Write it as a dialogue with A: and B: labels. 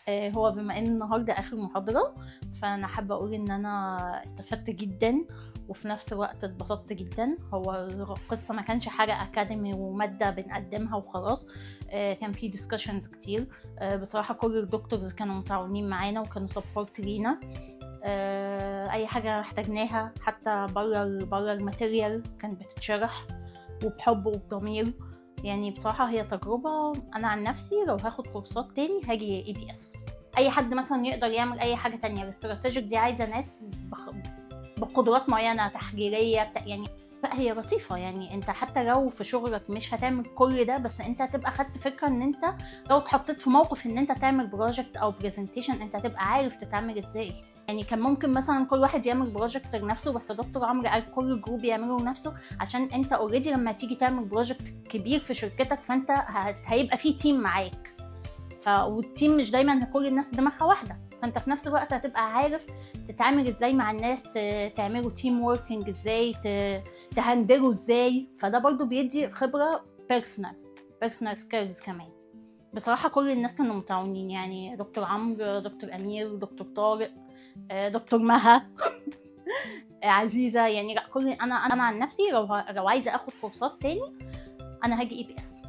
A: هو بما ان النهارده اخر محاضره، فانا حابه اقول ان انا استفدت جدا وفي نفس الوقت اتبسطت جدا. هو القصه ما كانش حاجه اكاديمي وماده بنقدمها وخلاص، كان في ديسكشنز كتير. بصراحه كل الدكتورز كانوا متعاونين معانا وكانوا سبورت لينا. اي حاجه احتاجناها حتى بره الماتيريال كانت بتتشرح وبحب وبضمير. يعني بصراحه هي تجربه. انا عن نفسي لو هاخد كورسات تاني هاجي APS. اي حد مثلا يقدر يعمل اي حاجه تانية. الاستراتيجيك دي عايزه ناس بقدرات معينه تحليليه يعني. لا هي لطيفه، يعني انت حتى لو في شغلك مش هتعمل كل ده، بس انت هتبقى خدت فكره ان انت لو اتحطيت في موقف ان انت تعمل بروجكت او برزنتيشن انت هتبقى عارف تتعمل ازاي. يعني كان ممكن مثلا كل واحد يعمل بروجكت لنفسه، بس دكتور عمرو قال كل جروب يعمله لنفسه، عشان انت اوريدي لما تيجي تعمل بروجكت كبير في شركتك فانت هيبقى فيه تيم معاك، والتيم مش دايما كل الناس دماغها واحده، فانت في نفس الوقت هتبقى عارف تتعامل ازاي مع الناس، تعملوا تيم ووركينج ازاي، تهندلوا ازاي. فده برضو بيدي خبره بيرسونال سكيلز كمان. بصراحه كل الناس كانوا متعاونين، يعني دكتور عمرو، دكتور امير، دكتور طارق، دكتور مها عزيزه. يعني لا كل انا عن نفسي لو عايزه اخد كورسات تاني انا هاجي APS.